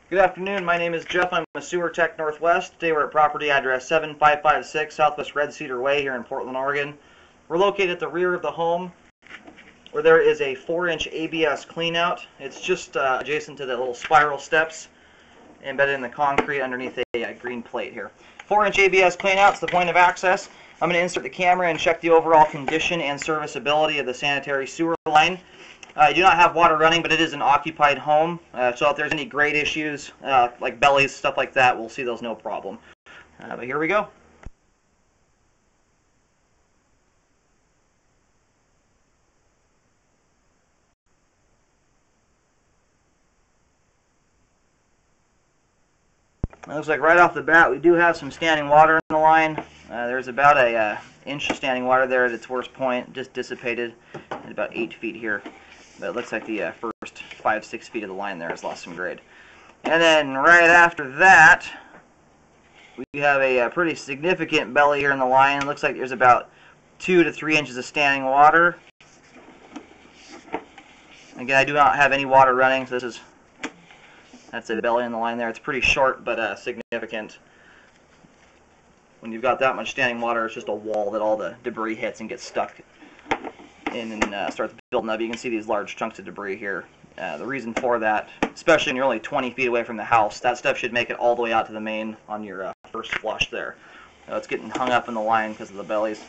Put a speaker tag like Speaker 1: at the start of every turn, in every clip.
Speaker 1: Good afternoon. My name is Jeff. I'm a sewer tech Northwest. Today we're at property address 7556 Southwest Red Cedar Way here in Portland, Oregon. We're located at the rear of the home where there is a 4-inch ABS cleanout. It's just adjacent to the little spiral steps embedded in the concrete underneath a green plate here. 4-inch ABS cleanout is the point of access. I'm going to insert the camera and check the overall condition and serviceability of the sanitary sewer line. I do not have water running, but it is an occupied home, so if there's any grade issues, like bellies, stuff like that, we'll see those no problem. But here we go. It looks like right off the bat we do have some standing water in the line. There's about a inch of standing water there at its worst point, just dissipated at about 8 feet here. But it looks like the first 5-6 feet of the line there has lost some grade. And then right after that, we have a pretty significant belly here in the line. It looks like there's about 2 to 3 inches of standing water. Again, I do not have any water running, so that's a belly in the line there. It's pretty short, but significant. When you've got that much standing water, it's just a wall that all the debris hits and gets stuck in and starts building up. You can see these large chunks of debris here. The reason for that, especially when you're only 20 feet away from the house, that stuff should make it all the way out to the main on your first flush there. It's getting hung up in the line because of the bellies.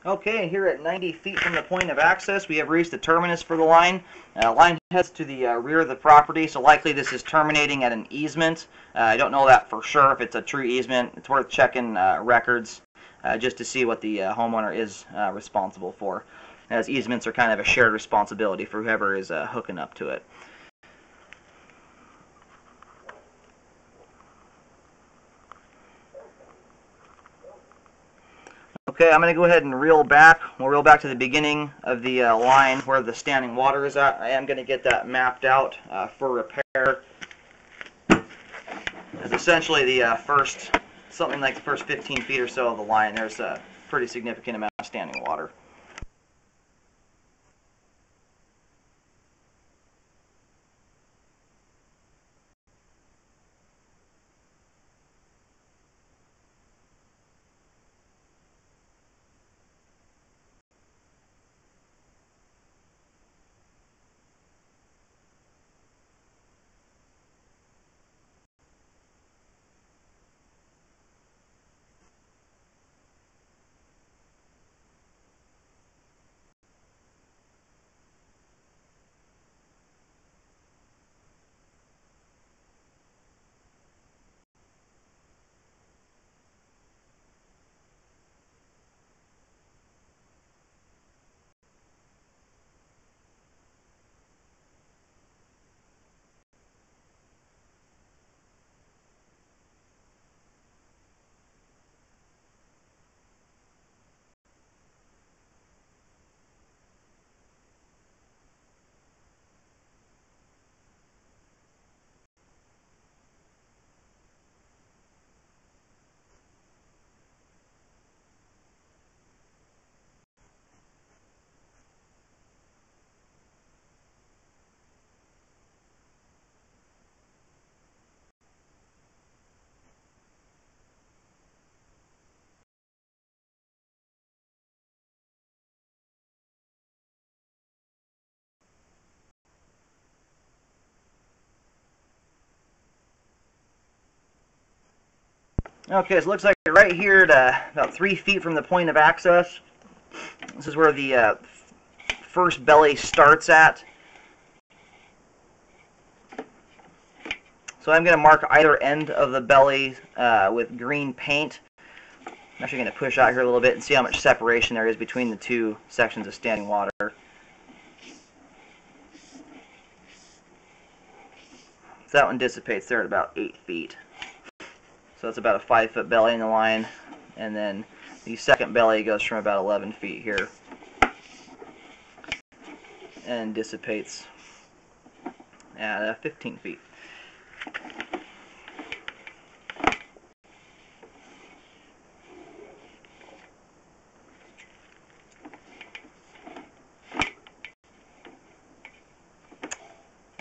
Speaker 1: Okay, here at 90 feet from the point of access, we have reached the terminus for the line. Line heads to the rear of the property, so likely this is terminating at an easement. I don't know that for sure if it's a true easement. It's worth checking records just to see what the homeowner is responsible for, as easements are kind of a shared responsibility for whoever is hooking up to it. Okay, I'm going to go ahead and reel back. We'll reel back to the beginning of the line where the standing water is at. I am going to get that mapped out for repair. As essentially the something like the first 15 feet or so of the line, there's a pretty significant amount of standing water. Okay, so it looks like right here at about 3 feet from the point of access, this is where the first belly starts at. So I'm going to mark either end of the belly with green paint. I'm actually going to push out here a little bit and see how much separation there is between the two sections of standing water. So that one dissipates there at about 8 feet. So that's about a 5-foot belly in the line. And then the second belly goes from about 11 feet here and dissipates at 15 feet.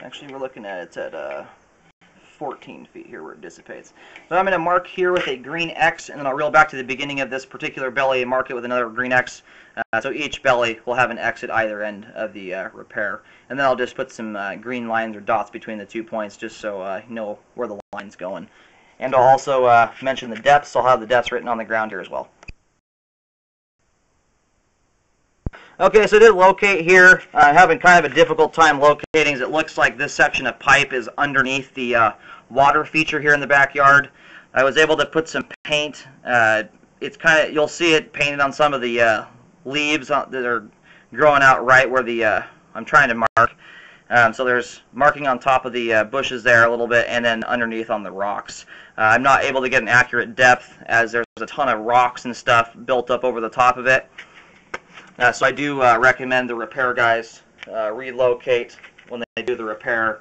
Speaker 1: Actually, we're looking at it at 14 feet here where it dissipates. So I'm going to mark here with a green X, and then I'll reel back to the beginning of this particular belly and mark it with another green X. So each belly will have an X at either end of the repair. And then I'll just put some green lines or dots between the 2 points just so you know where the line's going. And I'll also mention the depths. So I'll have the depths written on the ground here as well. Okay, so I did locate here. I'm having kind of a difficult time locating as it looks like this section of pipe is underneath the water feature here in the backyard. I was able to put some paint. It's kind of, you'll see it painted on some of the leaves that are growing out right where the I'm trying to mark. So there's marking on top of the bushes there a little bit, and then underneath on the rocks. I'm not able to get an accurate depth as there's a ton of rocks and stuff built up over the top of it. So I do recommend the repair guys relocate when they do the repair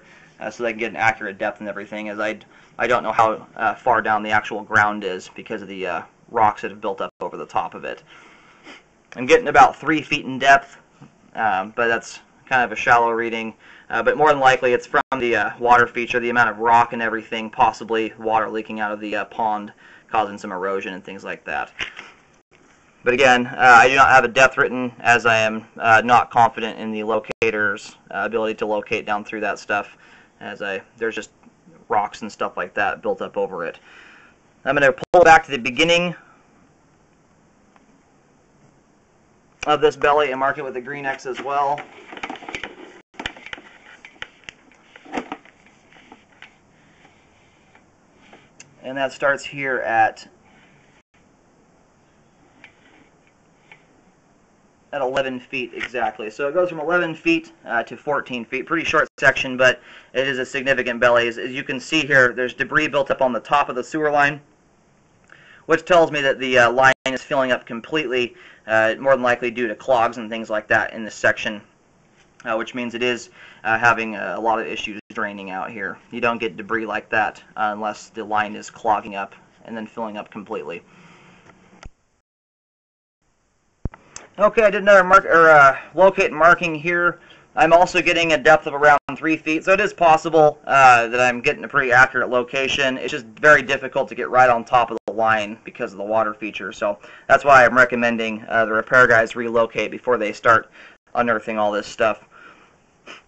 Speaker 1: so they can get an accurate depth and everything, as I don't know how far down the actual ground is because of the rocks that have built up over the top of it. I'm getting about 3 feet in depth, but that's kind of a shallow reading. But more than likely it's from the water feature, the amount of rock and everything, possibly water leaking out of the pond causing some erosion and things like that. But again, I do not have a depth written as I am not confident in the locator's ability to locate down through that stuff, as there's just rocks and stuff like that built up over it. I'm going to pull back to the beginning of this belly and mark it with a green X as well. And that starts here at 11 feet exactly. So it goes from 11 feet to 14 feet. Pretty short section, but it is a significant belly. As you can see here, there's debris built up on the top of the sewer line, which tells me that the line is filling up completely, more than likely due to clogs and things like that in this section, which means it is having a lot of issues draining out here. You don't get debris like that unless the line is clogging up and then filling up completely. Okay, I did another locate marking here. I'm also getting a depth of around 3 feet, so it is possible that I'm getting a pretty accurate location. It's just very difficult to get right on top of the line because of the water feature, so that's why I'm recommending the repair guys relocate before they start unearthing all this stuff.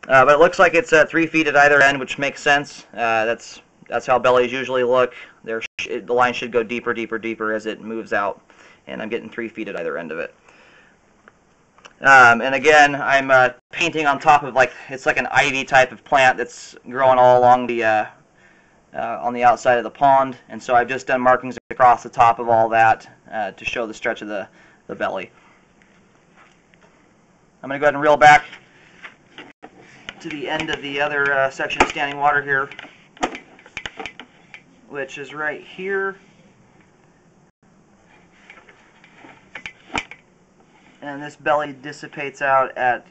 Speaker 1: But it looks like it's 3 feet at either end, which makes sense. That's how bellies usually look. The line should go deeper, deeper, deeper as it moves out, and I'm getting 3 feet at either end of it. And again, I'm painting on top of it's like an ivy type of plant that's growing all along the on the outside of the pond, and so I've just done markings across the top of all that to show the stretch of the belly. I'm going to go ahead and reel back to the end of the other section of standing water here, which is right here. And this belly dissipates out at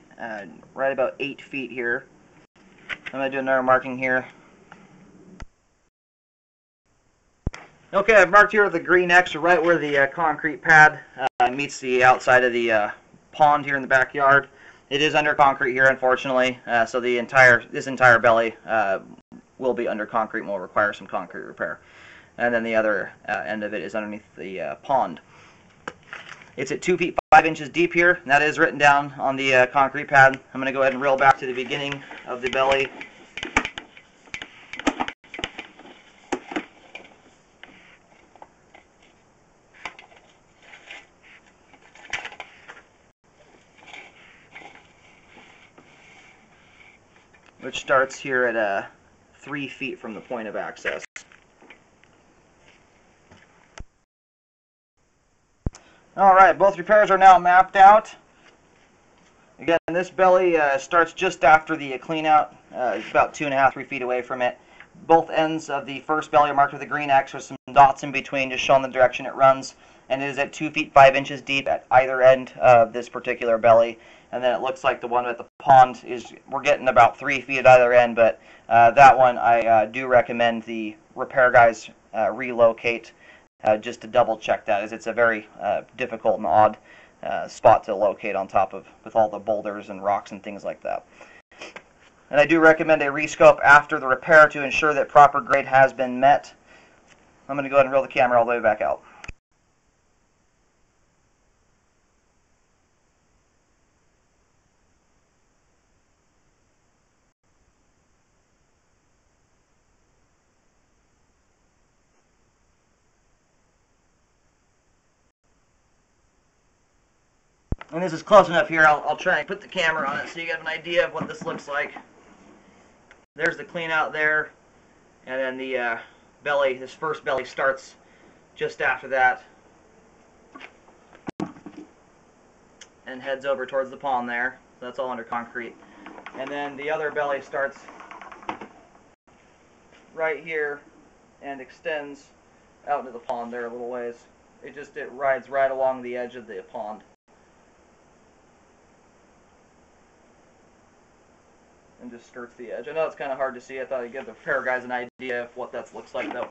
Speaker 1: right about 8 feet here. I'm going to do another marking here. Okay, I've marked here with a green X right where the concrete pad meets the outside of the pond here in the backyard. It is under concrete here, unfortunately, so this entire belly will be under concrete and will require some concrete repair. And then the other end of it is underneath the pond. It's at 2 feet 5 inches deep here, and that is written down on the concrete pad. I'm going to go ahead and reel back to the beginning of the belly. which starts here at 3 feet from the point of access. Alright, both repairs are now mapped out. Again, this belly starts just after the clean out, about 2.5, 3 feet away from it. Both ends of the first belly are marked with a green X with some dots in between, just showing the direction it runs. And it is at 2 feet 5 inches deep at either end of this particular belly. And then it looks like the one at the pond we're getting about 3 feet at either end, but that one I do recommend the repair guys relocate just to double check that, as it's a very difficult and odd spot to locate on top of, with all the boulders and rocks and things like that. And I do recommend a rescope after the repair to ensure that proper grade has been met. I'm going to go ahead and roll the camera all the way back out. And this is close enough here, I'll try and put the camera on it so you have an idea of what this looks like. There's the clean out there, and then the belly, this first belly starts just after that and heads over towards the pond there. So that's all under concrete. And then the other belly starts right here and extends out into the pond there a little ways. It rides right along the edge of the pond. And just skirts the edge. I know it's kind of hard to see. I thought I'd give the repair guys an idea of what that looks like though.